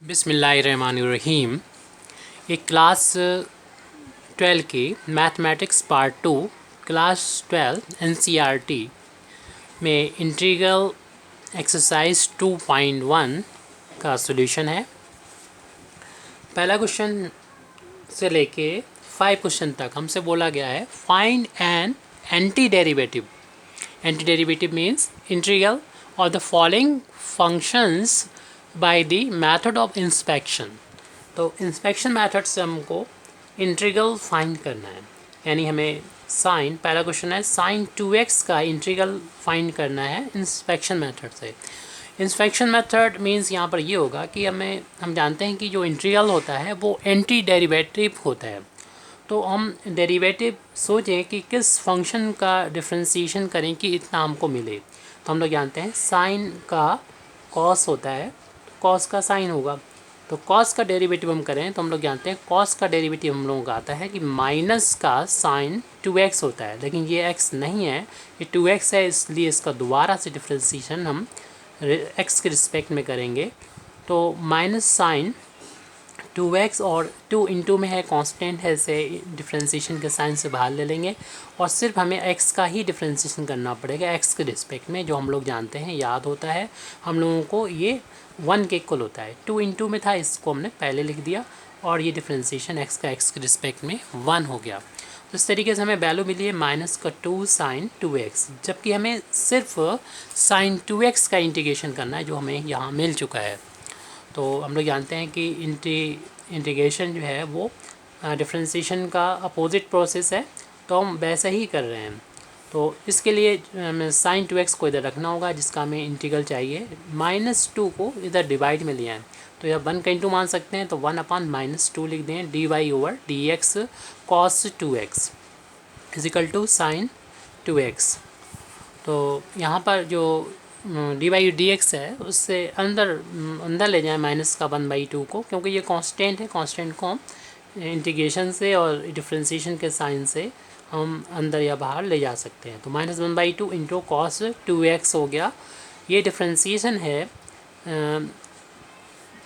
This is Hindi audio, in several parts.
बिस्मिल्लाहिर्रहमानिर्रहीम। एक क्लास 12 की मैथमेटिक्स पार्ट 2 क्लास 12 एनसीईआरटी में इंटीग्रल एक्सरसाइज 2.1 का सॉल्यूशन है। पहला क्वेश्चन से लेके 5 क्वेश्चन तक हमसे बोला गया है find an anti derivative. Anti derivative means integral और the following functions by the method of inspection. तो इंस्पेक्शन मेथड से हमको इंटीग्रल फाइंड करना है, यानी हमें साइन, पहला क्वेश्चन है साइन 2x का इंटीग्रल फाइंड करना है इंस्पेक्शन मेथड से। इंस्पेक्शन मेथड मीन्स यहाँ पर ये होगा कि हम जानते हैं कि जो इंटीग्रल होता है वो एंटी डेरिवेटिव होता है। तो हम डेरिवेटिव सोचें कि किस फंक्शन का डिफ्रेंसीशन करें कि इतना हमको मिले। तो हम लोग जानते हैं साइन का कॉस होता है, कॉस का साइन होगा। तो कॉस का डेरिवेटिव हम करें तो हम लोग जानते हैं कॉस का डेरिवेटिव हम लोगों का आता है कि माइनस का साइन 2x होता है, लेकिन ये x नहीं है, ये 2x है, इसलिए इसका दोबारा से डिफ्रेंसीशन हम x के रिस्पेक्ट में करेंगे। तो माइनस साइन 2x और 2 इंटू में है कांस्टेंट है, इसे डिफ्रेंसीशन के साइन से बाहर ले लेंगे और सिर्फ हमें x का ही डिफ्रेंसीशन करना पड़ेगा x के रिस्पेक्ट में, जो हम लोग जानते हैं, याद होता है हम लोगों को, ये 1 के इक्वल होता है। 2 इंटू में था, इसको हमने पहले लिख दिया और ये डिफ्रेंसीशन x का x के रिस्पेक्ट में 1 हो गया। तो इस तरीके से हमें वैल्यू मिली है माइनस का 2 साइन 2x, जबकि हमें सिर्फ साइन 2x का इंटीग्रेशन करना है जो हमें यहाँ मिल चुका है। तो हम लोग जानते हैं कि इंटीग्रेशन जो है वो डिफ्रेंसीशन का अपोजिट प्रोसेस है, तो हम वैसे ही कर रहे हैं। तो इसके लिए हमें साइन 2x को इधर रखना होगा, जिसका हमें इंटीग्रल चाहिए। -2 को इधर डिवाइड में लिया है, तो यह 1 का इंटू मान सकते हैं, तो 1/-2 लिख दें, dy/dx cos 2x is equal to sign 2x। तो यहाँ पर जो dy/dx है उससे अंदर ले जाएं माइनस का 1/2 को, क्योंकि ये कांस्टेंट है, कांस्टेंट को हम इंटीग्रेशन से और डिफ्रेंसीशन के साइन से हम अंदर या बाहर ले जा सकते हैं। तो -1/2 इंटू कॉस 2x हो गया। ये डिफ्रेंसीशन है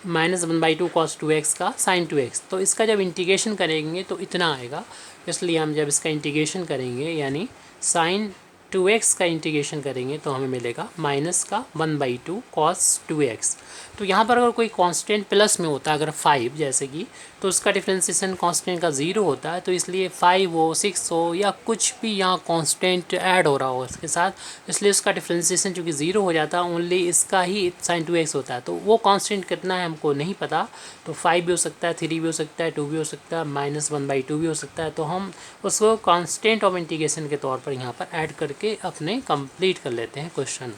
-1/2 cos 2x का साइन 2x। तो इसका जब इंटीग्रेशन करेंगे तो इतना आएगा, इसलिए हम जब इसका इंटीग्रेशन करेंगे यानी साइन 2x का इंटीग्रेशन करेंगे तो हमें मिलेगा माइनस का 1/2 cos 2x। तो यहाँ पर अगर कोई कांस्टेंट प्लस में होता है, अगर 5 जैसे कि, तो उसका डिफ्रेंसीशन कांस्टेंट का 0 होता है, तो इसलिए 5 हो 6 हो या कुछ भी यहाँ कांस्टेंट ऐड हो रहा हो इसके साथ, इसलिए उसका डिफ्रेंसीशन चूँकि 0 हो जाता है, ओनली इसका ही साइन 2x होता है। तो वो कांस्टेंट कितना है हमको नहीं पता, तो 5 भी हो सकता है, 3 भी हो सकता है, 2 भी हो सकता है, -1/2 भी हो सकता है। तो हम उसको कांस्टेंट ऑफ इंटीग्रेशन के तौर पर यहाँ पर ऐड करके अपने कंप्लीट कर लेते हैं क्वेश्चन।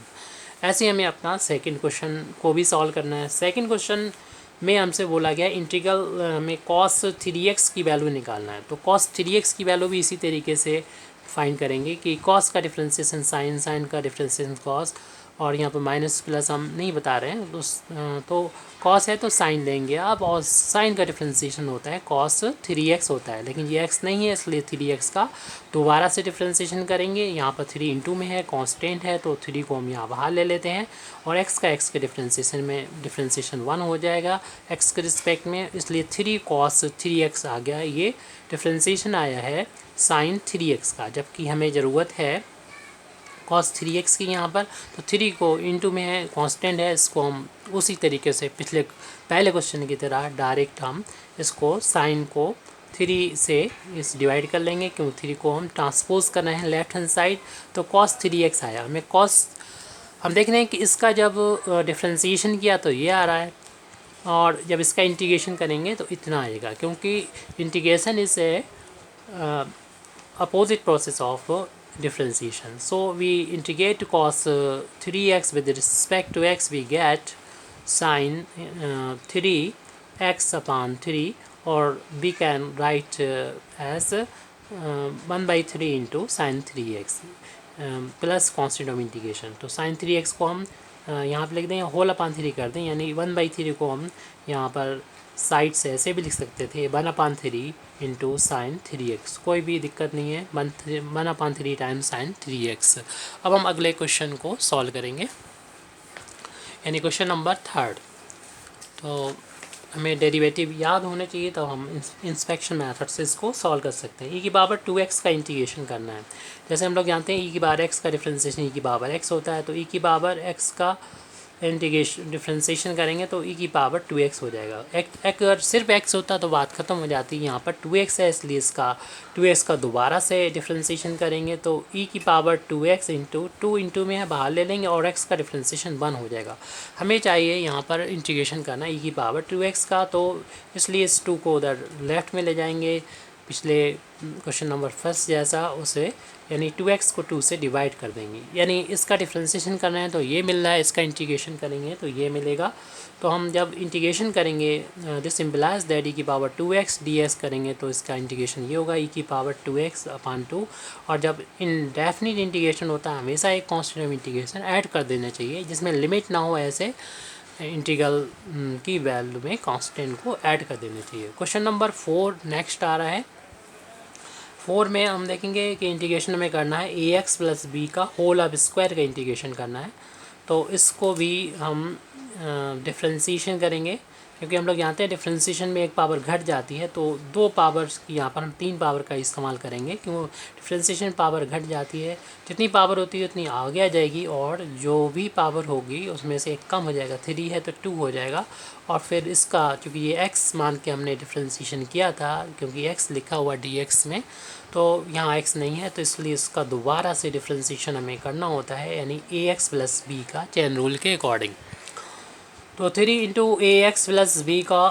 ऐसे ही हमें अपना सेकंड क्वेश्चन को भी सॉल्व करना है। सेकंड क्वेश्चन में हमसे बोला गया इंटीग्रल में cos 3x की वैल्यू निकालना है। तो cos 3x की वैल्यू भी इसी तरीके से फाइंड करेंगे कि cos का डिफ्रेंसीशन साइन, साइन का डिफ्रेंसीशन cos, और यहाँ पर माइनस प्लस हम नहीं बता रहे हैं, तो cos है तो साइन लेंगे आप, और साइन का डिफ्रेंसीशन होता है cos 3x होता है, लेकिन ये x नहीं है, इसलिए 3x का दोबारा से डिफ्रेंसीशन करेंगे। यहाँ पर 3 इंटू में है, कांस्टेंट है, तो 3 को हम यहाँ बाहर ले लेते हैं और x का x के डिफ्रेंसीशन 1 हो जाएगा x के रिस्पेक्ट में, इसलिए 3 cos 3x आ गया। ये डिफ्रेंसीशन आया है साइन 3x का, जबकि हमें ज़रूरत है cos 3x की यहाँ पर। तो 3 को इंटू में है, कांस्टेंट है, इसको हम उसी तरीके से पहले क्वेश्चन की तरह डायरेक्ट हम इसको साइन को 3 से इस डिवाइड कर लेंगे, क्योंकि 3 को हम ट्रांसपोज कर रहे हैं लेफ्ट हैंड साइड। तो cos 3x आया हमें। हम देख रहे हैं कि इसका जब डिफ्रेंसीशन किया तो ये आ रहा है, और जब इसका इंटीग्रेशन करेंगे तो इतना आएगा, क्योंकि integration is a opposite process of differentiation. So we integrate cos 3x with respect to x, we get sin 3x/3, or we can write as 1/3 into sin 3x plus constant of integration. तो sin 3x को हम यहाँ पर लिख दें, होल अपॉन 3 कर दें, यानी 1/3 को हम यहाँ पर साइड से ऐसे भी लिख सकते थे, 1/3 इंटू साइन 3x, कोई भी दिक्कत नहीं है, 1/3 टाइम्स साइन 3x। अब हम अगले क्वेश्चन को सॉल्व करेंगे, यानी क्वेश्चन नंबर 3। तो हमें डेरिवेटिव याद होने चाहिए तो हम इंस्पेक्शन मेथड से इसको सॉल्व कर सकते हैं। ई की पावर 2x का इंटीग्रेशन करना है। जैसे हम लोग जानते हैं ई की पावर x का डिफ्रेंसिएशन ई की पावर x होता है, तो ई की पावर x का इंटीग्रेशन डिफ्रेंसिएशन करेंगे तो ई की पावर 2x हो जाएगा। अगर सिर्फ x होता तो बात ख़त्म हो जाती। यहाँ पर 2x है इसलिए इसका 2x का दोबारा से डिफ्रेंसिएशन करेंगे तो ई की पावर 2x इंटू 2 इंटू में है बाहर ले लेंगे और x का डिफ्रेंसिएशन 1 हो जाएगा। हमें चाहिए यहाँ पर इंटीग्रेशन करना ई की पावर 2x का, तो इसलिए इस 2 को उधर लेफ़्ट में ले जाएंगे पिछले क्वेश्चन नंबर फर्स्ट जैसा उसे, यानी 2x को 2 से डिवाइड कर देंगे। यानी इसका डिफ्रेंसिएशन करना है तो ये मिल रहा है, इसका इंटीग्रेशन करेंगे तो ये मिलेगा। तो हम जब इंटीग्रेशन करेंगे दिस इम्प्लाइज दैट ई की पावर 2x ds करेंगे तो इसका इंटीग्रेशन ये होगा ई की पावर 2x अपॉन 2। और जब इनडेफिनिट इंटीग्रेशन होता है हमेशा एक कांस्टेंट ऑफ इंटीग्रेशन ऐड कर देना चाहिए जिसमें लिमिट ना हो, ऐसे इंटीग्रल की वैल्यू में कांस्टेंट को ऐड कर देना चाहिए। क्वेश्चन नंबर 4 नेक्स्ट आ रहा है। 4 में हम देखेंगे कि इंटीग्रेशन हमें करना है ax प्लस बी का होल ऑफ स्क्वायर का इंटीग्रेशन करना है। तो इसको भी हम डिफ्रेंसिएशन करेंगे क्योंकि हम लोग जानते हैं डिफ्रेंसिएशन में एक पावर घट जाती है, तो 2 पावर्स की यहाँ पर हम 3 पावर का इस्तेमाल करेंगे क्यों डिफ्रेंसिएशन पावर घट जाती है। जितनी पावर होती है उतनी आगे आ जाएगी और जो भी पावर होगी उसमें से एक कम हो जाएगा। 3 है तो 2 हो जाएगा। और फिर इसका क्योंकि ये x मान के हमने डिफ्रेंसिएशन किया था, क्योंकि x लिखा हुआ dx में, तो यहाँ x नहीं है तो इसलिए इसका दोबारा से डिफ्रेंसिएशन हमें करना होता है, यानी ax प्लस बी का चेन रूल के अकॉर्डिंग। तो 3 इंटू ax प्लस बी का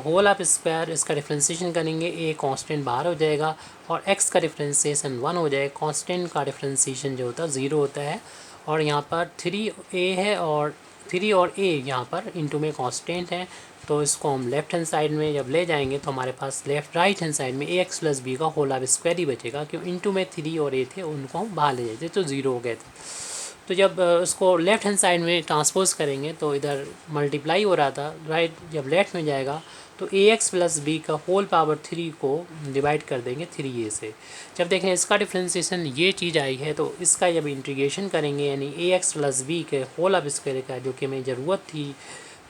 होल ऑफ स्क्वायर, इसका डिफ्रेंसिएशन करेंगे, a कांस्टेंट बाहर हो जाएगा और x का डिफ्रेंसिएशन 1 हो जाएगा। कांस्टेंट का डिफ्रेंसिएशन जो होता है 0 होता है। और यहाँ पर 3a है और 3 और a यहाँ पर इंटू में कांस्टेंट है, तो इसको हम लेफ्ट हैंड साइड में जब ले जाएंगे तो हमारे पास राइट हैंड साइड में ax प्लस बी का होल ऑफ स्क्वायर ही बचेगा, क्यों इंटू में 3 और a थे उनको हम बाहर ले जाते तो 0 हो गए थे। तो जब उसको लेफ़्ट हैंड साइड में ट्रांसपोज करेंगे तो इधर मल्टीप्लाई हो रहा था, राइट जब लेफ्ट में जाएगा तो ax प्लस बी का होल पावर 3 को डिवाइड कर देंगे 3a से। जब देखें इसका डिफ्रेंसिएशन ये चीज़ आई है तो इसका जब इंटीग्रेशन करेंगे यानी ax प्लस बी के होल ऑफ स्क्वायर का जो कि हमें ज़रूरत थी,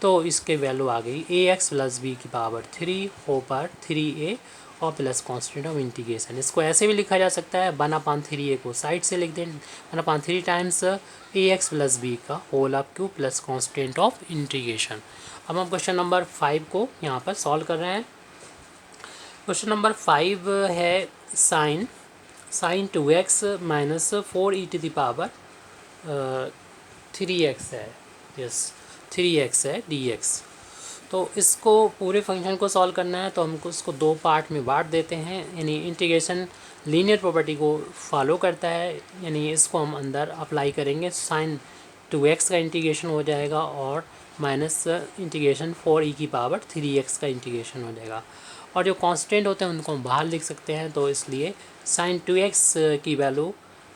तो इसके वैल्यू आ गई ax प्लस बी की पावर 3 ऊपर 3a और प्लस कांस्टेंट ऑफ इंटीग्रेशन। इसको ऐसे भी लिखा जा सकता है 1/3a को साइड से लिख दें 1/3 टाइम्स ax प्लस बी का whole of cube plus constant of integration. अब हम क्वेश्चन नंबर 5 को यहाँ पर सॉल्व कर रहे हैं। क्वेश्चन नंबर 5 है sine 2x minus 4e to the power 3x है, यस 3x है dx। तो इसको पूरे फंक्शन को सॉल्व करना है तो हमको इसको 2 पार्ट में बांट देते हैं, यानी इंटीग्रेशन लीनियर प्रॉपर्टी को फॉलो करता है, यानी इसको हम अंदर अप्लाई करेंगे। साइन 2x का इंटीग्रेशन हो जाएगा और माइनस इंटीग्रेशन 4e की पावर 3x का इंटीग्रेशन हो जाएगा। और जो कांस्टेंट होते हैं उनको हम बाहर लिख सकते हैं, तो इसलिए साइन 2x की वैल्यू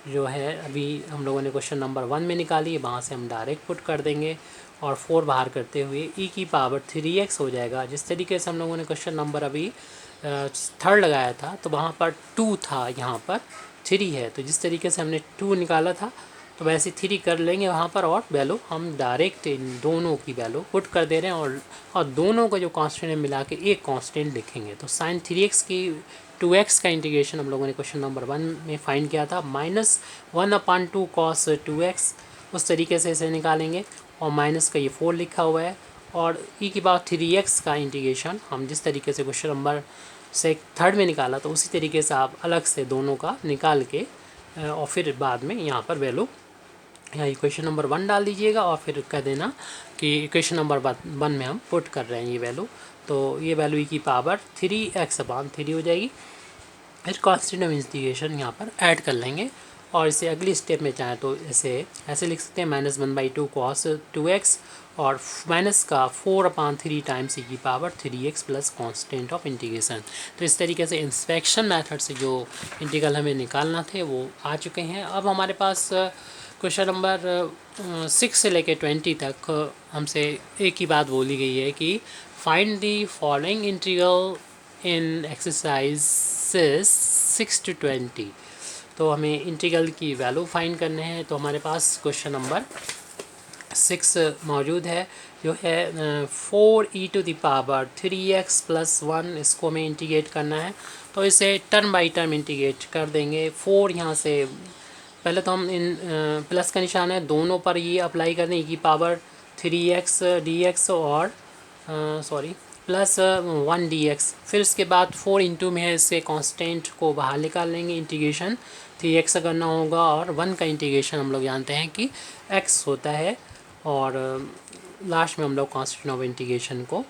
जो है अभी हम लोगों ने क्वेश्चन नंबर 1 में निकाली, वहाँ से हम डायरेक्ट पुट कर देंगे और 4 बाहर करते हुए e की पावर 3x हो जाएगा। जिस तरीके से हम लोगों ने क्वेश्चन नंबर अभी 3 लगाया था तो वहाँ पर 2 था, यहाँ पर 3 है, तो जिस तरीके से हमने 2 निकाला था तो वैसे 3 कर लेंगे वहाँ पर और वैल्यू हम डायरेक्ट इन दोनों की वैल्यू पुट कर दे रहे हैं और दोनों का जो कांस्टेंट है मिला के एक कांस्टेंट लिखेंगे। तो साइन 3x की 2x का इंटीग्रेशन हम लोगों ने क्वेश्चन नंबर 1 में फाइंड किया था, -1/2 cos 2x, उस तरीके से इसे निकालेंगे और माइनस का ये 4 लिखा हुआ है। और e की पावर 3x का इंटीग्रेशन हम जिस तरीके से क्वेश्चन नंबर 3 में निकाला तो उसी तरीके से आप अलग से दोनों का निकाल के और फिर बाद में यहाँ पर वैल्यू यहाँ इक्वेशन नंबर 1 डाल दीजिएगा और फिर कह देना कि इक्वेशन नंबर 1 में हम पुट कर रहे हैं ये वैल्यू। तो ये वैल्यू e की पावर 3x/3 हो जाएगी। फिर कांस्टेंट ऑफ इंटीग्रेशन यहाँ पर ऐड कर लेंगे और इसे अगली स्टेप में चाहें तो ऐसे लिख सकते हैं -1/2 cos 2x और माइनस का 4/3 टाइम्स e की power 3x plus constant of integration. तो इस तरीके से इंस्पेक्शन मेथड से जो इंटीग्रल हमें निकालना थे वो आ चुके हैं। अब हमारे पास क्वेश्चन नंबर 6 से लेकर 20 तक हमसे एक ही बात बोली गई है कि find the following integral in exercises 6 to 20। तो हमें इंटीग्रल की वैल्यू फाइंड करने हैं। तो हमारे पास क्वेश्चन नंबर 6 मौजूद है। जो है 4e⁻³ इसको हमें इंटीग्रेट करना है। तो इसे टर्म बाई टर्म इंटीग्रेट कर देंगे। 4 यहाँ से पहले तो हम इन प्लस का निशान है दोनों पर ये अप्लाई कर दें e⁻³ dx और सॉरी प्लस 1 dx। फिर उसके बाद 4 इंटू में है, इससे कांस्टेंट को बाहर निकाल लेंगे, इंटीग्रेशन 3x करना होगा और 1 का इंटीग्रेशन हम लोग जानते हैं कि x होता है। और लास्ट में हम लोग कांस्टेंट ऑफ इंटीग्रेशन को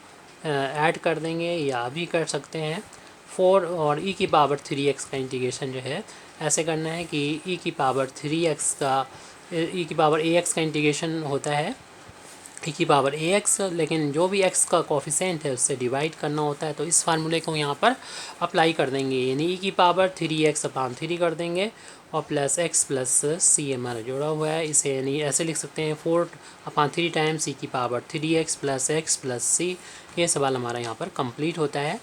ऐड कर देंगे या भी कर सकते हैं। 4 और e⁻³ का इंटीग्रेशन जो है ऐसे करना है कि e⁻³ का e⁻ax का इंटीग्रेशन होता है e⁻ax, लेकिन जो भी x का कोफिशेंट है उससे डिवाइड करना होता है। तो इस फार्मूले को यहाँ पर अप्लाई कर देंगे, यानी e⁻3x/3 कर देंगे और प्लस x प्लस c हमारा जोड़ा हुआ है। इसे यानी ऐसे लिख सकते हैं 4/3 times e⁻3x plus x plus c। ये सवाल हमारा यहाँ पर कंप्लीट होता है।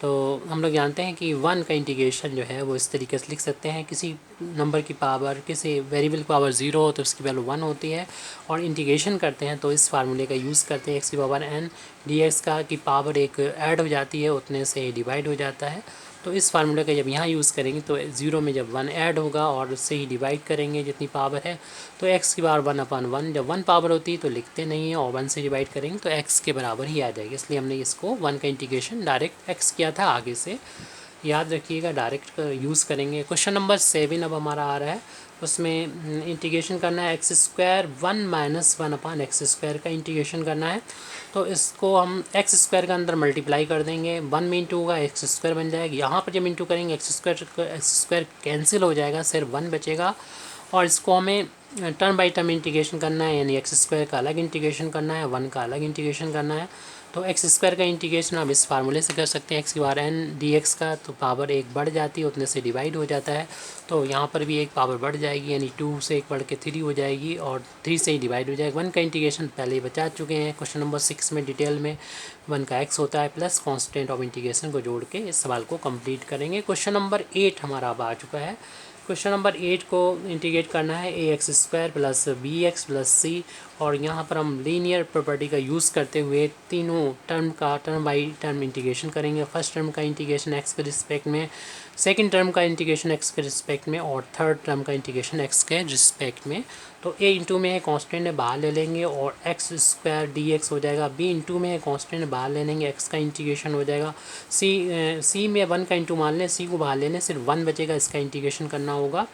तो हम लोग जानते हैं कि 1 का इंटीग्रेशन जो है वो इस तरीके से लिख सकते हैं, किसी नंबर की पावर, किसी वेरिएबल की पावर 0 हो तो उसकी वैल्यू 1 होती है, और इंटीग्रेशन करते हैं तो इस फार्मूले का यूज़ करते हैं x⁻n dx का कि पावर एक ऐड हो जाती है उतने से डिवाइड हो जाता है। तो इस फार्मूले का जब यहाँ यूज़ करेंगे तो 0 में जब 1 ऐड होगा और उससे ही डिवाइड करेंगे जितनी पावर है, तो x⁻1/1 जब 1 पावर होती है तो लिखते नहीं है और 1 से डिवाइड करेंगे तो x के बराबर ही आ जाएगी। इसलिए हमने इसको 1 का इंटीग्रेशन डायरेक्ट x किया था, आगे से याद रखिएगा डायरेक्ट यूज़ करेंगे। क्वेश्चन नंबर 7 अब हमारा आ रहा है, उसमें इंटीग्रेशन करना है x² 1 - 1/x² का इंटीग्रेशन करना है। तो इसको हम x² का अंदर मल्टीप्लाई कर देंगे, 1 में इंटू होगा x² बन जाएगा। यहाँ पर जब इंटू करेंगे x² कैंसिल हो जाएगा, सिर्फ 1 बचेगा। और इसको हमें टर्म बाई टर्म इंटीग्रेशन करना है, यानी x² का अलग इंटीग्रेशन करना है, 1 का अलग इंटीग्रेशन करना है। तो x² का इंटीग्रेशन हम इस फार्मूले से कर सकते हैं, x⁻n dx का तो पावर एक बढ़ जाती है उतने से डिवाइड हो जाता है। तो यहाँ पर भी एक पावर बढ़ जाएगी, यानी 2 से एक बढ़ के 3 हो जाएगी और 3 से ही डिवाइड हो जाएगा। 1 का इंटीग्रेशन पहले ही बता चुके हैं क्वेश्चन नंबर 6 में डिटेल में। 1 का x होता है प्लस कांस्टेंट ऑफ इंटीग्रेशन को जोड़ के इस सवाल को कंप्लीट करेंगे। क्वेश्चन नंबर 8 हमारा अब आ चुका है। क्वेश्चन नंबर 8 को इंटीग्रेट करना है ax² plus bx plus c, और यहाँ पर हम लीनियर प्रॉपर्टी का यूज़ करते हुए तीनों टर्म का टर्म बाई टर्म इंटीग्रेशन करेंगे। फर्स्ट टर्म का इंटीग्रेशन x के रिस्पेक्ट में, सेकंड टर्म का इंटीग्रेशन x के रिस्पेक्ट में और थर्ड टर्म का इंटीग्रेशन x के रिस्पेक्ट में। तो a इंटू में है कांस्टेंट है बाहर ले लेंगे और x² dx हो जाएगा। b इंटू में है कांस्टेंट बाहर ले लेंगे, x का इंटीग्रेशन हो जाएगा। c में 1 का इंटू मान लें, c को बाहर लेने सिर्फ 1 बचेगा, इसका इंटीग्रेशन करना होगा।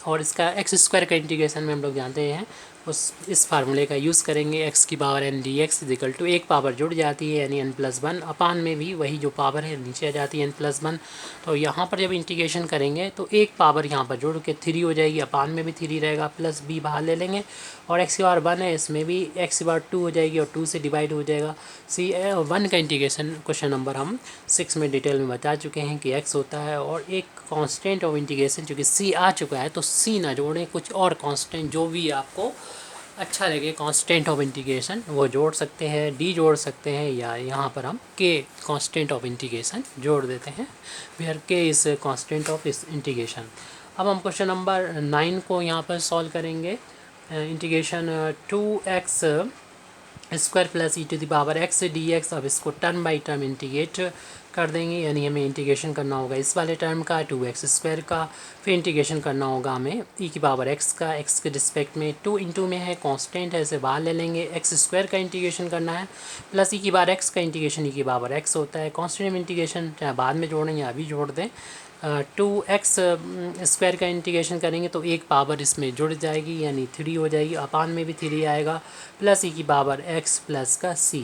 और इसका x² का इंटीग्रेशन में हम लोग जानते हैं इस फार्मूले का यूज़ करेंगे, x⁻n dx इक्वल टू एक पावर जुड़ जाती है यानी n+1, अपान में भी वही जो पावर है नीचे आ जाती है n+1। तो यहाँ पर जब इंटीग्रेशन करेंगे तो एक पावर यहाँ पर जुड़ के 3 हो जाएगी, अपान में भी 3 रहेगा, प्लस b बाहर ले लेंगे और x⁻1 है इसमें भी x⁻2 हो जाएगी और 2 से डिवाइड हो जाएगा। 1 का इंटीग्रेशन क्वेश्चन नंबर हम 6 में डिटेल में बता चुके हैं कि x होता है, और एक कांस्टेंट ऑफ इंटीग्रेशन चूँकि c आ चुका है तो c ना जोड़ें, कुछ और कांस्टेंट जो भी आपको अच्छा लगे कांस्टेंट ऑफ इंटीग्रेशन वो जोड़ सकते हैं, d जोड़ सकते हैं, या यहाँ पर हम k कांस्टेंट ऑफ इंटीग्रेशन जोड़ देते हैं, where k is constant of इस इंटीग्रेशन। अब हम क्वेश्चन नंबर 9 को यहाँ पर सॉल्व करेंगे। Integration 2x² plus e⁻x dx। अब इसको टर्म बाई टर्म इंटीग्रेट कर देंगे, यानी हमें इंटीग्रेशन करना होगा इस वाले टर्म का 2x² का, फिर इंटीग्रेशन करना होगा हमें e⁻x का, x के रिस्पेक्ट में। 2 इंटू में है कांस्टेंट है, इसे बाहर ले लेंगे, x² का इंटीग्रेशन करना है, प्लस e⁻x का इंटीग्रेशन e⁻x होता है। कांस्टेंट इंटीग्रेशन चाहे बाद में जोड़ें या अभी जोड़ दें। 2x² का इंटीग्रेशन करेंगे तो एक पावर इसमें जुड़ जाएगी यानी 3 हो जाएगी, अपान में भी 3 आएगा, प्लस e⁻x प्लस का c।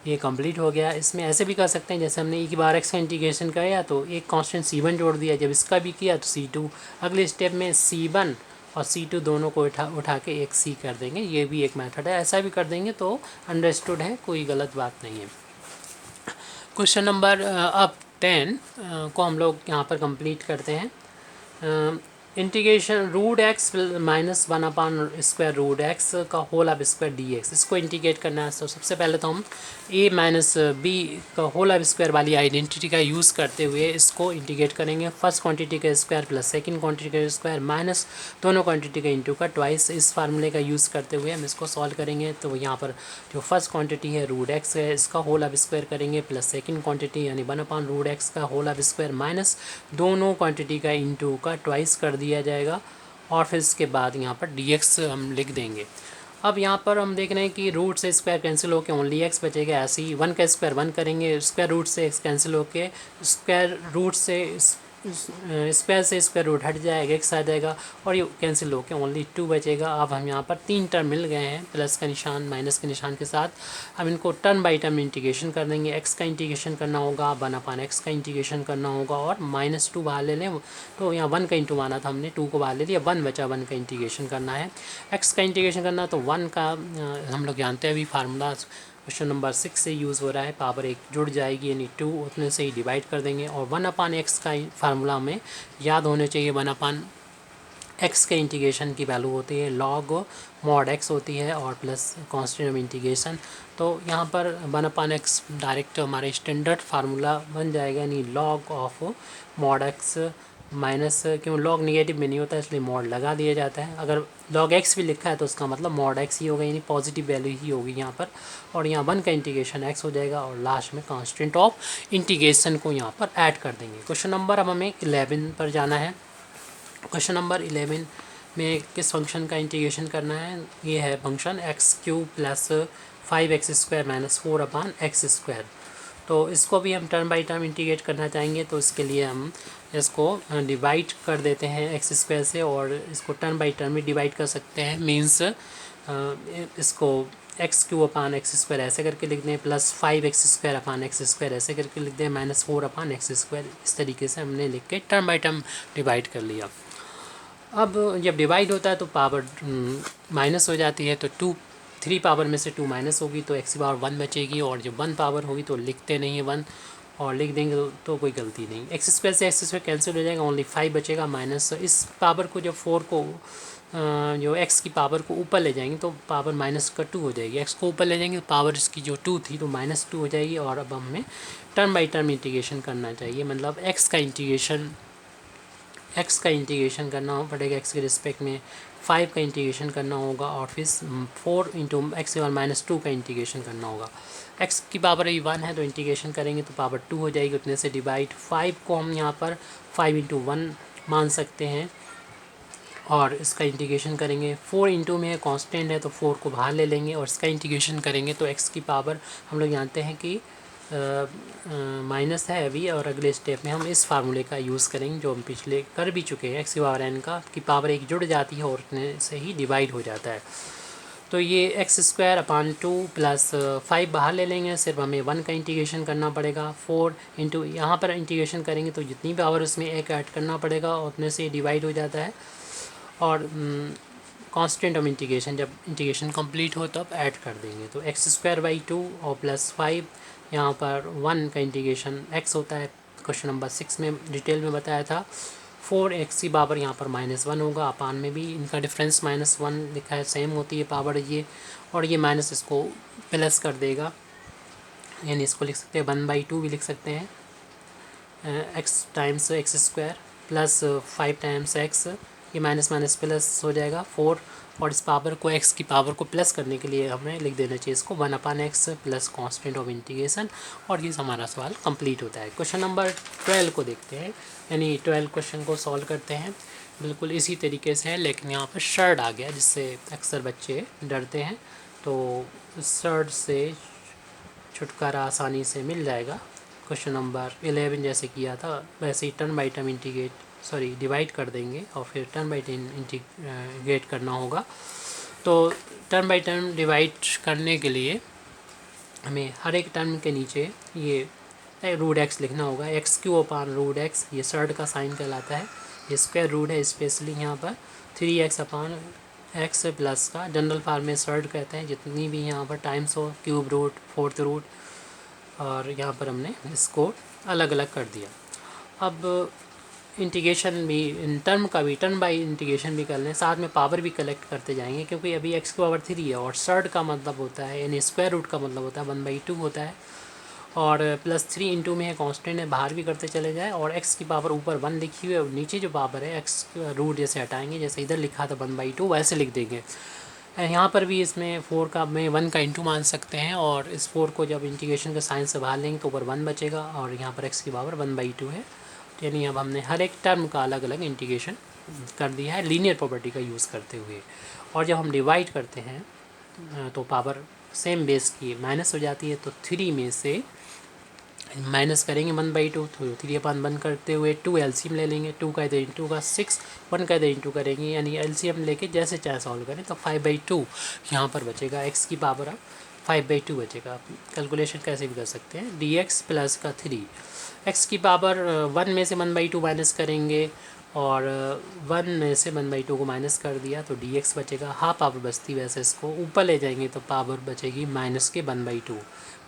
ये कंप्लीट हो गया। इसमें ऐसे भी कर सकते हैं जैसे हमने e⁻x का इंटीग्रेशन किया तो एक कांस्टेंट c1 जोड़ दिया, जब इसका भी किया तो c2, अगले स्टेप में c1 और c2 दोनों को उठा के एक c कर देंगे। ये भी एक मेथड है, ऐसा भी कर देंगे तो अंडरस्टूड है, कोई गलत बात नहीं है। क्वेश्चन नंबर अब 10 को हम लोग यहाँ पर कंप्लीट करते हैं। Integration root x minus one upon square root x का होल अब स्क्वायर डी एक्स, इसको इंटीग्रेट करना है। तो सबसे पहले तो हम ए माइनस बी का होल अब स्क्वायर वाली आइडेंटिटी का यूज़ करते हुए इसको इंटीग्रेट करेंगे। फर्स्ट क्वांटिटी का स्क्वायर प्लस सेकंड क्वांटिटी का स्क्वायर माइनस दोनों क्वांटिटी का इंटू का ट्वाइस, इस फार्मूले का यूज़ करते हुए हम इसको सॉल्व करेंगे। तो यहाँ पर जो फर्स्ट क्वांटिटी है रूट एक्स है, इसका होल अब स्क्वायर करेंगे प्लस सेकंड क्वांटिटी यानी वन अपान रूट एक्स का होल अब स्क्वायर माइनस दोनों क्वांटिटी का इंटू का ट्वाइस कर दिया जाएगा। और फिर इसके बाद यहाँ पर डी एक्स हम लिख देंगे। अब यहाँ पर हम देख रहे हैं कि रूट से स्क्वायर कैंसिल होकर ओनली एक्स बचेगा। ऐसे ही वन का स्क्वायर वन करेंगे, स्क्वायर रूट से एक्स कैंसिल होकर स्क्वायर रूट से स्क्वायर से स्क्वायर रूट हट जाएगा, एक्स आ जाएगा और ये कैंसिल होकर ओनली टू बचेगा। अब हम यहाँ पर तीन टर्म मिल गए हैं प्लस का निशान माइनस के निशान के साथ। अब इनको टर्म बाई टर्म इंटीग्रेशन कर देंगे। एक्स का इंटीग्रेशन करना होगा, वन अपान एक्स का इंटीग्रेशन करना होगा और माइनस टू बाहर ले लें। तो यहाँ वन का इंटू माना था हमने, टू को बाहर ले लिया, वन बचा, वन का इंटीग्रेशन करना है। एक्स का इंटीग्रेशन करना तो वन का हम लोग जानते हैं अभी फार्मूला क्वेश्चन नंबर 6 से यूज़ हो रहा है, पावर एक जुड़ जाएगी यानी टू, उतने से ही डिवाइड कर देंगे। और वन अपान एक्स का फार्मूला में याद होने चाहिए, वन अपान एक्स के इंटीग्रेशन की वैल्यू होती है लॉग मॉड एक्स होती है और प्लस कांस्टेंट ऑफ इंटीग्रेशन। तो यहाँ पर वन अपान एक्स डायरेक्ट हमारे स्टैंडर्ड फार्मूला बन जाएगा यानी log of mod x minus, क्यों लॉग नेगेटिव में नहीं होता इसलिए मॉड लगा दिया जाता है। अगर लॉग एक्स भी लिखा है तो उसका मतलब मॉड एक्स ही होगा यानी पॉजिटिव वैल्यू ही होगी यहाँ पर। और यहाँ वन का इंटीग्रेशन एक्स हो जाएगा और लास्ट में कांस्टेंट ऑफ इंटीग्रेशन को यहाँ पर ऐड कर देंगे। क्वेश्चन नंबर अब हमें 11 पर जाना है। क्वेश्चन नंबर 11 में किस फंक्शन का इंटीग्रेशन करना है, ये है function x cube plus 5x square minus 4 अपान एक्स स्क्वायर। तो इसको भी हम टर्म बाई टर्म इंटीग्रेट करना चाहेंगे, तो इसके लिए हम इसको डिवाइड कर देते हैं एक्स स्क्वायर से और इसको टर्म बाई टर्म भी डिवाइड कर सकते हैं। मीन्स इसको एक्स क्यूब अपान एक्स स्क्वायर ऐसे करके लिख दें, plus 5x square upon x square ऐसे करके लिख दें, माइनस 4 अपान एक्स स्क्वायर, इस तरीके से हमने लिख के टर्म बाई टर्म डिवाइड कर लिया। अब जब डिवाइड होता है तो पावर माइनस हो जाती है, तो थ्री पावर में से टू माइनस होगी तो एक्स की पावर वन बचेगी, और जब वन पावर होगी तो लिखते नहीं है वन और लिख देंगे तो कोई गलती नहीं। एक्स स्क्वायर से एक्स स्क्वायर कैंसिल हो जाएगा, ओनली 5 बचेगा माइनस इस पावर को, जब 4 को जो एक्स की पावर को ऊपर ले जाएंगे तो पावर माइनस का 2 हो जाएगी। एक्स को ऊपर ले जाएंगे तो पावर इसकी जो 2 थी तो माइनस 2 हो जाएगी। और अब हमें टर्म बाई टर्म इंटीग्रेशन करना चाहिए, मतलब एक्स का इंटीग्रेशन करना पड़ेगा एक्स के रिस्पेक्ट में, 5 का इंटीग्रेशन करना होगा और फिर 4 इंटू एक्स के बाद माइनस 2 का इंटीग्रेशन करना होगा। एक्स की पावर अभी 1 है तो इंटीग्रेशन करेंगे तो पावर 2 हो जाएगी, उतने से डिवाइड। 5 को हम यहाँ पर 5 इंटू 1 मान सकते हैं और इसका इंटीग्रेशन करेंगे। 4 इंटू में कांस्टेंट है तो 4 को बाहर ले लेंगे और इसका इंटीग्रेशन करेंगे तो एक्स की पावर हम लोग जानते हैं कि माइनस है अभी, और अगले स्टेप में हम इस फार्मूले का यूज़ करेंगे जो हम पिछले कर भी चुके हैं। एक्स की पावर एन का की पावर एक जुड़ जाती है और उतने से ही डिवाइड हो जाता है। तो ये एक्स स्क्वायर अपान 2 प्लस 5 बाहर ले लेंगे, सिर्फ हमें 1 का इंटीग्रेशन करना पड़ेगा। 4 इंटू यहाँ पर इंटीग्रेशन करेंगे तो जितनी पावर उसमें एक ऐड करना पड़ेगा और उतने से डिवाइड हो जाता है। और कांस्टेंट ऑफ इंटीग्रेशन जब इंटीग्रेशन कंप्लीट हो तब ऐड कर देंगे, तो एक्स स्क्वायर बाई 2 और प्लस 5, यहाँ पर 1 का इंटीग्रेशन x होता है, क्वेश्चन नंबर 6 में डिटेल में बताया था। 4x की पावर यहाँ पर -1 होगा, अपान में भी इनका डिफरेंस -1 लिखा है, सेम होती है पावर ये, और ये माइनस इसको प्लस कर देगा, यानी इसको लिख सकते हैं 1/2 भी लिख सकते हैं, x times x square plus 5 times x, ये माइनस माइनस प्लस हो जाएगा 4, और इस पावर को x की पावर को प्लस करने के लिए हमें लिख देना चाहिए इसको 1/x plus constant of integration, और ये हमारा सवाल कंप्लीट होता है। क्वेश्चन नंबर 12 को देखते हैं, यानी 12 क्वेश्चन को सॉल्व करते हैं। बिल्कुल इसी तरीके से है, लेकिन यहाँ पर शर्ट आ गया जिससे अक्सर बच्चे डरते हैं, तो शर्ट से छुटकारा आसानी से मिल जाएगा। क्वेश्चन नंबर 11 जैसे किया था वैसे ही टर्म बाई टर्म डिवाइड कर देंगे और फिर टर्म बाई टर्म इंटीग्रेट करना होगा। तो टर्म बाई टर्म डिवाइड करने के लिए हमें हर एक टर्म के नीचे ये रूट एक्स लिखना होगा, x q upon root x, ये सर्ड का साइन कहलाता है, ये स्क्वायर रूट है, स्पेशली यहाँ पर 3x अपान एक्स प्लस का जनरल फार्म में सर्ड कहते हैं, जितनी भी यहाँ पर टाइम्स हो, क्यूब रूट, फोर्थ रूट, और यहाँ पर हमने इसको अलग अलग कर दिया। अब इंटीग्रेशन भी इन टर्म का भी टर्म बाई इंटीग्रेशन भी कर लें, साथ में पावर भी कलेक्ट करते जाएंगे, क्योंकि अभी x की पावर 3 है और सर्ड का मतलब होता है यानी स्क्वायर रूट का मतलब होता है 1/2 होता है, और +3 इंटू में है कांस्टेंट है, बाहर भी करते चले जाए, और x की पावर ऊपर 1 लिखी हुई है और नीचे जो पावर है x रूट जैसे हटाएंगे, जैसे इधर लिखा था 1/2 वैसे लिख देंगे। यहाँ पर भी इसमें 4 का में 1 का इंटू मान सकते हैं, और इस 4 को जब इंटीग्रेशन का साइन से बाहर लेंगे तो ऊपर 1 बचेगा, और यहाँ पर x की पावर 1/2 है। यानी अब हमने हर एक टर्म का अलग अलग इंटीग्रेशन कर दिया है लीनियर प्रॉपर्टी का यूज़ करते हुए। और जब हम डिवाइड करते हैं तो पावर सेम बेस की माइनस हो जाती है, तो 3 में से माइनस करेंगे 1/2, तो 3/1 करते हुए 2 एलसीएम ले लेंगे, 2 का इधर इंटू का 6, 1 का इधर इंटू करेंगे, यानी एलसीएम लेके जैसे चाहे सॉल्व करें तो 5/2 यहाँ पर बचेगा, x की पावर अब 5/2 बचेगा। आप कैलकुलेशन कैसे भी कर सकते हैं, dx प्लस का 3, x की पावर 1 में से 1/2 माइनस करेंगे, और 1 में से 1/2 को माइनस कर दिया तो dx बचेगा, हाफ पावर बचती, वैसे इसको ऊपर ले जाएंगे तो पावर बचेगी माइनस के 1/2।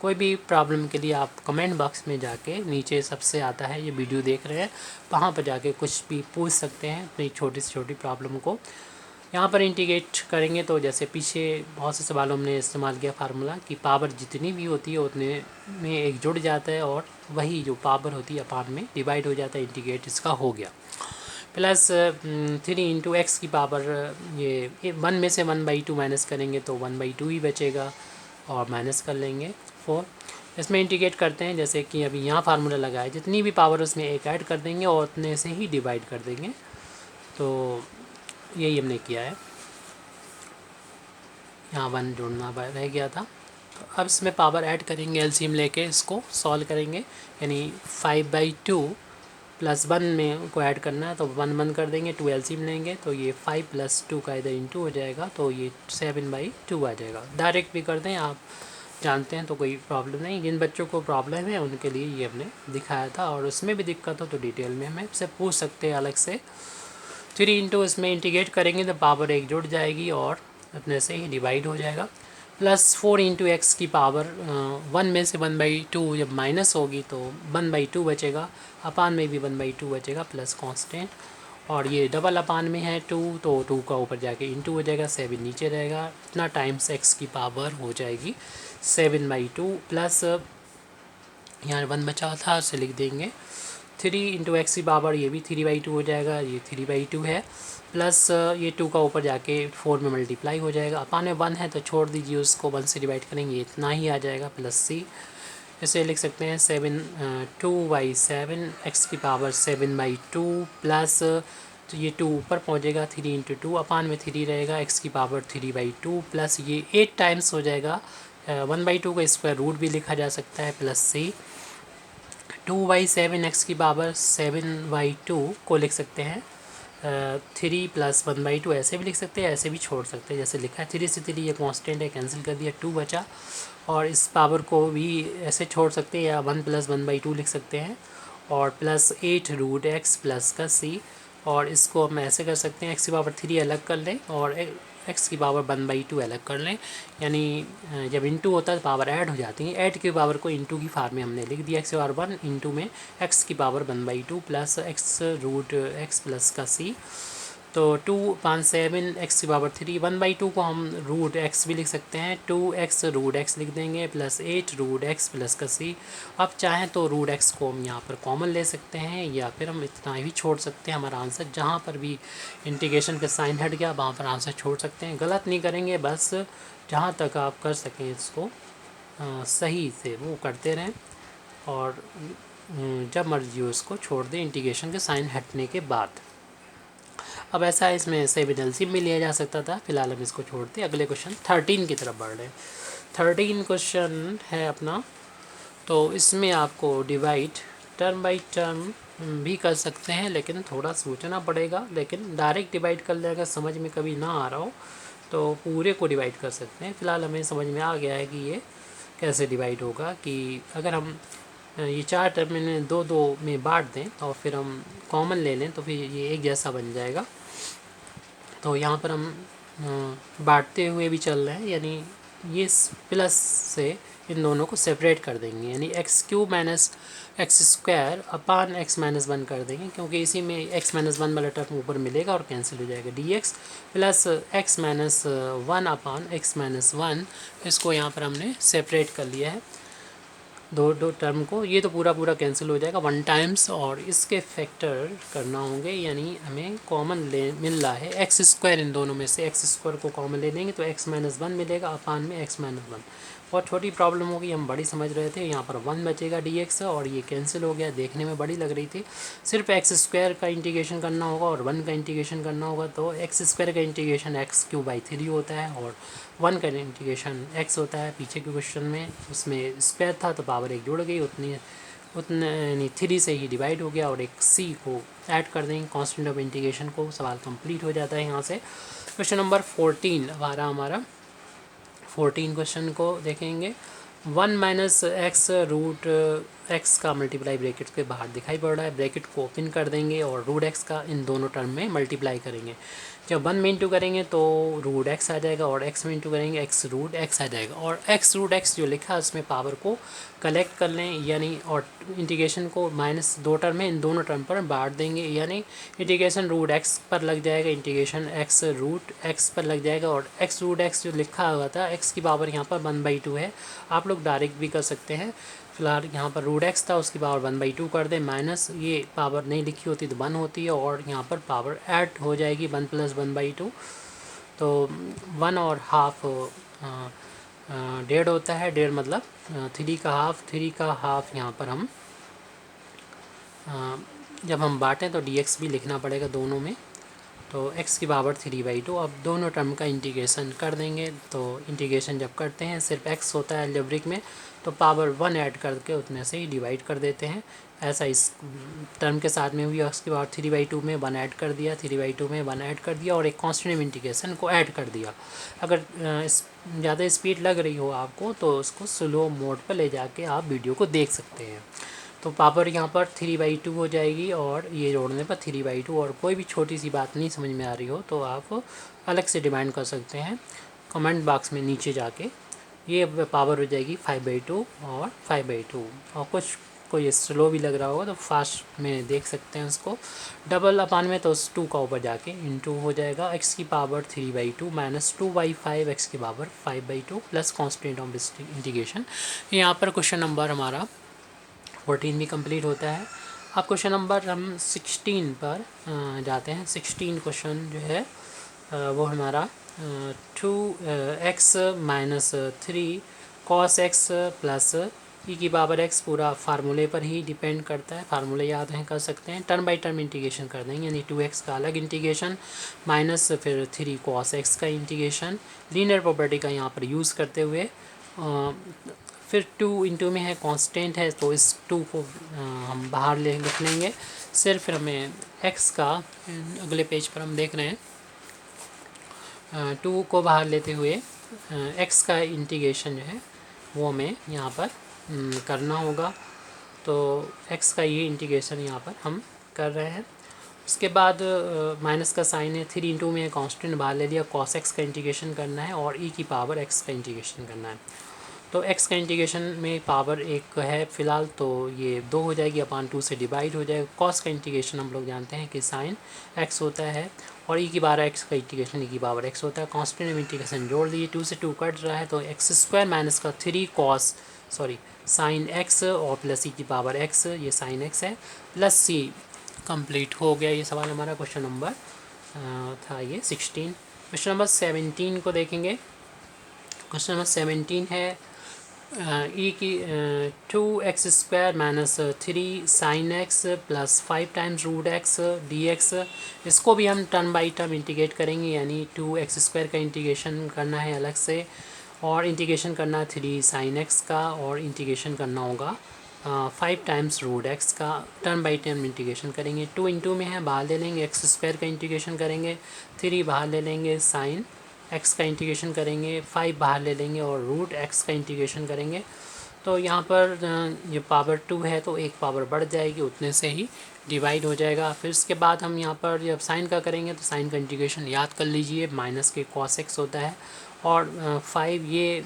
कोई भी प्रॉब्लम के लिए आप कमेंट बॉक्स में जाके नीचे सबसे आता है ये वीडियो देख रहे हैं, वहाँ पर जाके कुछ भी पूछ सकते हैं अपनी छोटी से छोटी प्रॉब्लम को। यहाँ पर इंटीग्रेट करेंगे तो जैसे पीछे बहुत से सवालों में इस्तेमाल किया फार्मूला कि पावर जितनी भी होती है उतने में एक जुड़ जाता है, और वही जो पावर होती है अपान में डिवाइड हो जाता है, इंटीग्रेट इसका हो गया। प्लस 3 इंटू एक्स की पावर ये 1 में से 1/2 माइनस करेंगे तो 1/2 ही बचेगा, और माइनस कर लेंगे 4। इसमें इंटीग्रेट करते हैं जैसे कि अभी यहाँ फार्मूला लगा है, जितनी भी पावर उसमें एक ऐड कर देंगे और उतने से ही डिवाइड कर देंगे, तो यही हमने किया है। यहाँ 1 जोड़ना रह गया था, तो अब इसमें पावर ऐड करेंगे, एलसीएम लेके इसको सॉल्व करेंगे, यानी 5/2 प्लस 1 में को ऐड करना है तो 1 1 कर देंगे, 2 एलसीएम लेंगे तो ये 5 + 2 का इधर इंटू हो जाएगा, तो ये 7/2 आ जाएगा। डायरेक्ट भी कर दें आप जानते हैं तो कोई प्रॉब्लम नहीं, जिन बच्चों को प्रॉब्लम है उनके लिए ये हमने दिखाया था, और उसमें भी दिक्कत हो तो डिटेल में हमें से पूछ सकते हैं अलग से। 3 इंटू इसमें इंटीग्रेट करेंगे तो पावर एक जुड़ जाएगी और अपने से ही डिवाइड हो जाएगा, प्लस 4 इंटू एक्स की पावर 1 में से 1/2 जब माइनस होगी तो 1/2 बचेगा, अपान में भी 1/2 बचेगा प्लस कांस्टेंट, और ये डबल अपान में है 2 तो 2 का ऊपर जाके इंटू हो जाएगा, 7 नीचे रहेगा, इतना टाइम्स एक्स की पावर हो जाएगी 7/2, प्लस यहाँ 1 बचा था उसे लिख देंगे 3 इंटू एक्स की पावर, ये भी 3/2 हो जाएगा, ये 3/2 है, प्लस ये 2 का ऊपर जाके 4 में मल्टीप्लाई हो जाएगा, अपान में 1 है तो छोड़ दीजिए उसको, 1 से डिवाइड करेंगे इतना ही आ जाएगा, प्लस सी। इसे लिख सकते हैं 2/7 एक्स की पावर 7/2 प्लस, तो ये 2 ऊपर पहुँचेगा, 3 इंटू 2 अपान में 3 रहेगा, एक्स की पावर 3/2 प्लस ये 8 टाइम्स हो जाएगा, 1/2 का स्क्वायर रूट भी लिखा जा सकता है, प्लस सी। 2/7 एक्स की पावर 7/2 को लिख सकते हैं 3 + 1/2, ऐसे भी लिख सकते हैं, ऐसे भी छोड़ सकते हैं, जैसे लिखा है 3 से 3 ये कांस्टेंट है, कैंसिल कर दिया 2 बचा, और इस पावर को भी ऐसे छोड़ सकते हैं या 1 + 1/2 लिख सकते हैं, और प्लस 8√x प्लस का c, और इसको हम ऐसे कर सकते हैं x की पावर 3 अलग कर लें और x की पावर 1/2 अलग कर लें, यानी जब इंटू होता है तो पावर ऐड हो जाती है, ऐड की पावर को इंटू की फार्म में हमने लिख दिया, x की पावर 1 इंटू में x की पावर 1/2 प्लस x√x प्लस का c, तो 2/7 एक्स की पावर 3, 1/2 को हम √x भी लिख सकते हैं, 2x√x लिख देंगे प्लस 8√x प्लस का c। अब चाहें तो √x को हम यहाँ पर कॉमन ले सकते हैं या फिर हम इतना ही छोड़ सकते हैं, हमारा आंसर जहाँ पर भी इंटीग्रेशन का साइन हट गया वहाँ पर आंसर छोड़ सकते हैं, गलत नहीं करेंगे, बस जहाँ तक आप कर सकें इसको सही से वो करते रहें, और जब मर्जी हो इसको छोड़ दें इंटीग्रेशन के साइन हटने के बाद। अब ऐसा है इसमें 7 एलसीएम भी लिया जा सकता था, फिलहाल हम इसको छोड़ते हैं, अगले क्वेश्चन 13 की तरफ बढ़ रहे हैं। 13 क्वेश्चन है अपना, तो इसमें आपको डिवाइड टर्म बाई टर्म भी कर सकते हैं, लेकिन थोड़ा सोचना पड़ेगा, लेकिन डायरेक्ट डिवाइड कर लें अगर समझ में कभी ना आ रहा हो तो पूरे को डिवाइड कर सकते हैं। फ़िलहाल हमें समझ में आ गया है कि ये कैसे डिवाइड होगा, कि अगर हम ये 4 टर्म में 2-2 में बांट दें और फिर हम कॉमन ले लें तो फिर ये एक जैसा बन जाएगा। तो यहाँ पर हम बांटते हुए भी चल रहे हैं, यानी ये प्लस से इन दोनों को सेपरेट कर देंगे, यानी x cube minus x square upon x minus one कर देंगे, क्योंकि इसी में एक्स माइनस वन वाला टर्म ऊपर मिलेगा और कैंसिल हो जाएगा। D x plus x minus one अपान एक्स माइनस वन, इसको यहाँ पर हमने सेपरेट कर लिया है दो टर्म को। ये तो पूरा पूरा कैंसिल हो जाएगा वन टाइम्स, और इसके फैक्टर करना होंगे, यानी हमें कॉमन ले मिल रहा है एक्स स्क्वायर, इन दोनों में से एक्स स्क्वायर को कॉमन ले लेंगे तो एक्स माइनस वन मिलेगा अपान में एक्स माइनस वन। बहुत छोटी प्रॉब्लम होगी, हम बड़ी समझ रहे थे। यहाँ पर वन बचेगा डी एक्स, और ये कैंसिल हो गया, देखने में बड़ी लग रही थी। सिर्फ एक्स स्क्वायर का इंटीग्रेशन करना होगा और वन का इंटीग्रेशन करना होगा, तो एक्स स्क्वायर का integration x cube by three होता है और वन का इंटीग्रेशन एक्स होता है। पीछे के क्वेश्चन में उसमें स्क्वायर था तो पावर एक जुड़ गई, उतने यानी थ्री से ही डिवाइड हो गया, और एक सी को ऐड कर देंगे कांस्टेंट ऑफ इंटीग्रेशन को, सवाल कंप्लीट हो जाता है यहाँ से। क्वेश्चन नंबर 14 हमारा 14 क्वेश्चन को देखेंगे। One minus x root x का मल्टीप्लाई ब्रैकेट के बाहर दिखाई पड़ रहा है, ब्रैकेट को ओपन कर देंगे और रूट एक्स का इन दोनों टर्म में मल्टीप्लाई करेंगे। जब वन में इंटू करेंगे तो रूट एक्स आ जाएगा, और एक्स में इंटू करेंगे एक्स रूट एक्स आ जाएगा, और एक्स रूट एक्स जो लिखा है उसमें पावर को कलेक्ट कर लें, यानी और इंटीग्रेशन को माइनस दो टर्म है इन दोनों टर्म पर बांट देंगे, यानी इंटीग्रेशन रूट एक्स पर लग जाएगा, इंटीग्रेशन एक्स रूट एक्स पर लग जाएगा, और एक्स रूट एक्स जो लिखा हुआ था एक्स की पावर यहाँ पर 1/2 है। आप लोग डायरेक्ट भी कर सकते हैं, फिलहाल यहाँ पर रूट एक्स था उसकी पावर 1/2 कर दें, माइनस ये पावर नहीं लिखी होती तो 1 होती है, और यहाँ पर पावर ऐड हो जाएगी 1 + 1/2, तो 1 और हाफ डेढ़ होता है, डेढ़ मतलब 3 का हाफ यहाँ पर हम जब हम बांटें तो dx भी लिखना पड़ेगा दोनों में, तो x की पावर 3/2। अब दोनों टर्म का इंटीग्रेशन कर देंगे, तो इंटीग्रेशन जब करते हैं सिर्फ x होता है अलजेब्रिक में, तो पावर 1 ऐड करके उतने से ही डिवाइड कर देते हैं। ऐसा इस टर्म के साथ में भी x की पावर 3/2 में 1 ऐड कर दिया, 3/2 में 1 ऐड कर दिया, और एक कॉन्स्टेंट इंटीग्रेशन को ऐड कर दिया। अगर ज़्यादा स्पीड लग रही हो आपको तो उसको स्लो मोड पर ले जाके आप वीडियो को देख सकते हैं। तो पावर यहाँ पर 3/2 हो जाएगी, और ये जोड़ने पर 3/2, और कोई भी छोटी सी बात नहीं समझ में आ रही हो तो आप अलग से डिमांड कर सकते हैं कमेंट बॉक्स में नीचे जाके। ये पावर हो जाएगी 5/2 और 5/2, और कुछ कोई स्लो भी लग रहा होगा तो फास्ट में देख सकते हैं उसको। डबल अपान में तो उस 2 का ऊपर जाके इंटू हो जाएगा, x की पावर 3/2 माइनस 2/5 x की power 5/2 plus constant of integration. यहाँ पर क्वेश्चन नंबर हमारा 14 भी कंप्लीट होता है। अब क्वेश्चन नंबर हम 16 पर जाते हैं। 16 क्वेश्चन जो है वो हमारा 2x minus 3 cos x plus e की पावर x, पूरा फार्मूले पर ही डिपेंड करता है, फार्मूले याद हैं कर सकते हैं। टर्म बाई टर्म इंटीग्रेशन कर देंगे, यानी 2x का अलग इंटीग्रेशन माइनस फिर 3 cos x का इंटीग्रेशन, लीनियर प्रॉपर्टी का यहाँ पर यूज़ करते हुए। फिर 2 इंटू में है कांस्टेंट है, तो इस 2 को हम बाहर लिख लेंगे। फिर हमें x का अगले पेज पर हम देख रहे हैं 2 को बाहर लेते हुए x का इंटीग्रेशन जो है वो हमें यहाँ पर करना होगा, तो x का ये इंटीग्रेशन यहाँ पर हम कर रहे हैं। उसके बाद माइनस का साइन है, 3 इंटू में कांस्टेंट बाहर ले लिया, cos x का इंटीग्रेशन करना है और e की पावर x का इंटीग्रेशन करना है। तो x का इंटीग्रेशन में पावर 1 है फ़िलहाल, तो ये 2 हो जाएगी, अपान 2 से डिवाइड हो जाएगा। cos का इंटीग्रेशन हम लोग जानते हैं कि साइन x होता है, और e की पावर x का इंटीग्रेशन e की पावर x होता है। कांस्टेंट में इंटीग्रेशन जोड़ दिए, 2 से 2 कट रहा है, तो x² माइनस का 3 साइन x और प्लस e की पावर x, ये साइन x है, प्लस c। कंप्लीट हो गया ये सवाल हमारा। क्वेश्चन नंबर था ये 16। क्वेश्चन नंबर 17 को देखेंगे। क्वेश्चन नंबर 17 है ई की 2x² minus 3 sine x plus 5 times root x d x. इसको भी हम टर्म बाई टर्म इंटीग्रेट करेंगे, यानी 2x² का इंटीग्रेशन करना है अलग से, और इंटीग्रेशन करना है 3 साइन x का, और इंटीग्रेशन करना होगा 5 टाइम्स रूट एक्स का। टर्म बाई टर्म इंटीग्रेशन करेंगे, 2 इंटू में है बाहर ले लेंगे, x² का इंटीग्रेशन करेंगे, 3 बाहर ले लेंगे, साइन x का इंटीग्रेशन करेंगे, 5 बाहर ले लेंगे और रूट x का इंटीग्रेशन करेंगे। तो यहाँ पर ये पावर 2 है तो एक पावर बढ़ जाएगी, उतने से ही डिवाइड हो जाएगा। फिर उसके बाद हम यहाँ पर जब साइन का करेंगे तो साइन का इंटीग्रेशन याद कर लीजिए, माइनस के cos x होता है, और 5 ये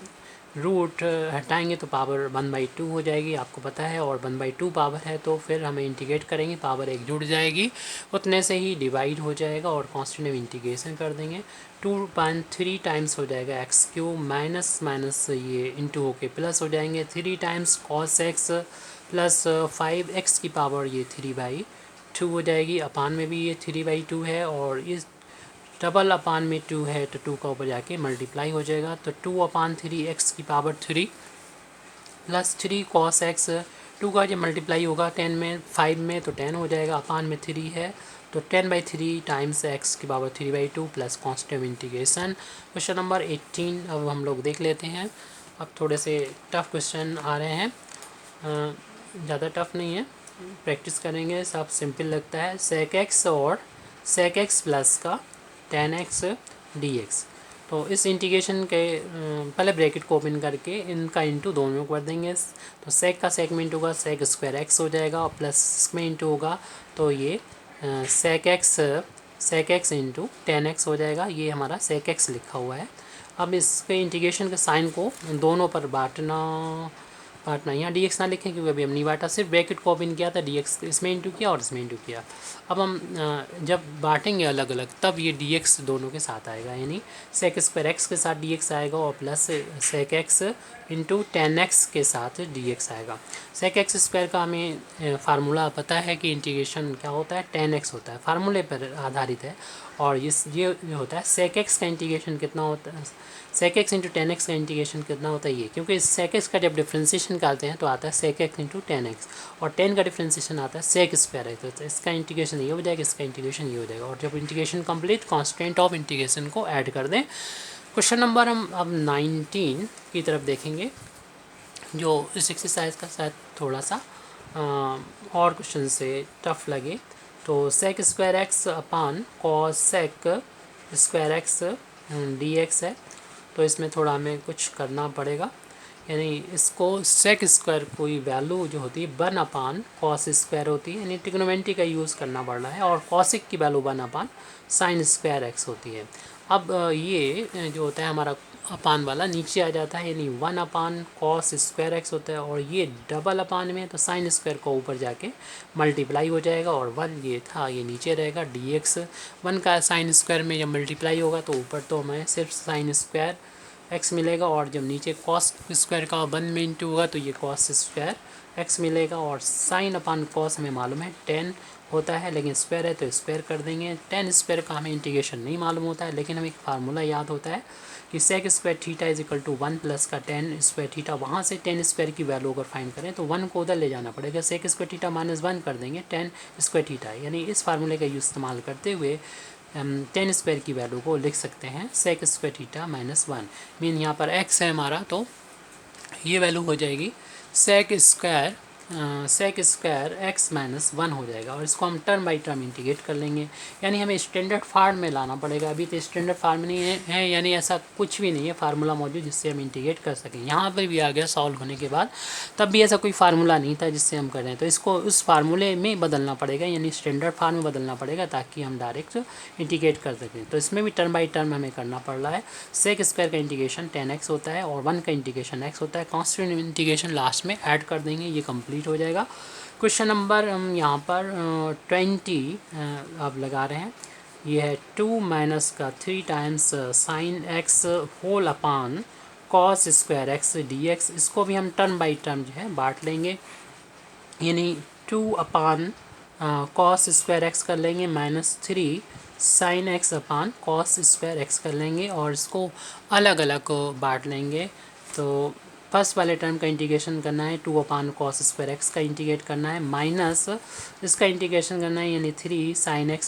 रूट हटाएंगे तो पावर 1/2 हो जाएगी, आपको पता है, और 1/2 पावर है तो फिर हमें इंटीग्रेट करेंगे, पावर एक जुड़ जाएगी, उतने से ही डिवाइड हो जाएगा और कांस्टेंट में इंटीग्रेशन कर देंगे। 2/3 टाइम्स हो जाएगा एक्स क्यूब, माइनस माइनस ये इंटू होके प्लस हो जाएंगे, 3 times cos x plus 5x की पावर ये 3/2 हो जाएगी। अपान में भी ये 3/2 है और इस डबल अपान में 2 है तो 2 का ऊपर जाके मल्टीप्लाई हो जाएगा, तो 2/3 एक्स की पावर 3 प्लस 3 कॉस एक्स, 2 का जब मल्टीप्लाई होगा 10 में 5 में तो 10 हो जाएगा, अपान में 3 है तो 10/3 टाइम्स एक्स की power 3/2 plus constant integration. Question number 18 अब हम लोग देख लेते हैं। अब थोड़े से टफ क्वेश्चन आ रहे हैं, ज़्यादा टफ नहीं है, प्रैक्टिस करेंगे सब सिंपल लगता है। सेक एक्स और सेक एक्स प्लस का tan x dx, तो इस इंटीग्रेशन के पहले ब्रैकेट को ओपन करके इनका इंटू दोनों को कर देंगे, तो सेक का सेक में इंटू होगा सेक स्क्वायर एक्स हो जाएगा और प्लस इसमें इंटू होगा तो ये sec x into tan x हो जाएगा, ये हमारा सेक एक्स लिखा हुआ है। अब इसके इंटीग्रेशन के साइन को दोनों पर बांटना, यहाँ dx ना लिखें क्योंकि अभी हम नहीं बांटा, सिर्फ ब्रैकेट को ओपन किया था, dx इसमें इंटू किया और इसमें इंटू किया। अब हम जब बांटेंगे अलग अलग तब ये dx दोनों के साथ आएगा, यानी सेक स्क्वायर एक्स के साथ dx आएगा और plus sec x into tan x के साथ dx आएगा। सेक एक्स स्क्वायर का हमें फार्मूला पता है कि इंटीग्रेशन क्या होता है, tan x होता है, फार्मूले पर आधारित है। और ये होता है सेक एक्स का इंटीग्रेशन कितना होता है, sec x into tan x का इंटीग्रेशन कितना होता है ये, क्योंकि इस सेक एक्स का जब डिफ्रेंशिएशन करते हैं तो आता है sec x into tan x, और 10 का डिफ्रेंशिएशन आता है सेक स्क्वायर एक्स, तो इसका इंटीग्रेशन ये हो जाएगा, इसका इंटीग्रेशन ये हो जाएगा, और जब integration complete constant of integration को ऐड कर दें। क्वेश्चन नंबर हम अब 19 की तरफ देखेंगे, जो इस एक्सरसाइज का शायद थोड़ा सा और क्वेश्चन से टफ लगे। तो sec square x upon cos sec square x dx है, तो इसमें थोड़ा हमें कुछ करना पड़ेगा, यानी इसको सेक स्क्वायर कोई वैल्यू जो होती है 1/कॉस स्क्वायर होती है, यानी ट्रिग्नोमेट्री का यूज़ करना पड़ रहा है, और कॉसिक की वैल्यू 1/sin स्क्वायर एक्स होती है। अब ये जो होता है हमारा अपान वाला नीचे आ जाता है, यानी 1/कॉस स्क्वायर एक्स होता है, और ये डबल अपान में तो साइन स्क्वायर को ऊपर जाके मल्टीप्लाई हो जाएगा, और 1 ये था ये नीचे रहेगा dx, 1 का साइन स्क्वायर में जब मल्टीप्लाई होगा तो ऊपर तो हमें सिर्फ साइन स्क्वायर एक्स मिलेगा, और जब नीचे कॉस स्क्वायर का 1 में इंटू होगा तो ये कॉस स्क्वायर एक्स मिलेगा, और साइन अपान कॉस हमें मालूम है 10 होता है, लेकिन स्क्वायर है तो स्क्वायर कर देंगे। 10 स्क्वायर का हमें इंटीग्रेशन नहीं मालूम होता है, लेकिन हमें एक फार्मूला याद होता है कि sec square theta is equal to 1 plus का 10 स्क्वायर थीटा, वहाँ से 10 स्क्वायर की वैल्यू अगर फाइंड करें तो 1 को उधर ले जाना पड़ेगा, सेक स्क्वायर थीटा -1 कर देंगे 10 स्क्वायर थीटा, यानी इस फार्मूले का यूज़ इस्तेमाल करते हुए 10 स्क्वायर की वैल्यू को लिख सकते हैं सेक स्क्वायर थीटा -1, मीन यहाँ पर x है हमारा, तो ये वैल्यू हो जाएगी सेक स्क्वायर x -1 हो जाएगा, और इसको हम टर्म बाई टर्म इंटीग्रेट कर लेंगे, यानी हमें स्टैंडर्ड फार्म में लाना पड़ेगा। अभी तो स्टैंडर्ड फार्म नहीं है, यानी ऐसा कुछ भी नहीं है फार्मूला मौजूद जिससे हम इंटीग्रेट कर सकें। यहाँ पर भी आ गया सॉल्व होने के बाद, तब भी ऐसा कोई फार्मूला नहीं था जिससे हम करें, तो इसको उस फार्मूले में बदलना पड़ेगा, यानी स्टैंडर्ड फार्म में बदलना पड़ेगा ताकि हम डायरेक्ट इंटीग्रेट कर सकें। तो इसमें भी टर्म बाई टर्म हमें करना पड़ रहा है। सेक स्क्वायर का इंटीग्रेशन tan x होता है और 1 का इंटीग्रेशन x होता है, कांस्टेंट इंटीग्रेशन लास्ट में ऐड कर देंगे, ये कंप्लीट हो जाएगा। क्वेश्चन नंबर हम यहाँ पर 20 अब लगा रहे हैं, ये है 2 माइनस का 3 times sine x whole upon cos square x dx, इसको भी हम टर्म बाई टर्म जो है बांट लेंगे, यानी 2/कॉस स्क्वायर एक्स कर लेंगे -3 sine x upon cos square x कर लेंगे, और इसको अलग अलग बांट लेंगे। तो फर्स्ट वाले टर्म का इंटीग्रेशन करना है, 2/कॉस स्क्वायर एक्स का इंटीग्रेट करना है, माइनस इसका इंटीग्रेशन करना है, यानी 3 साइन एक्स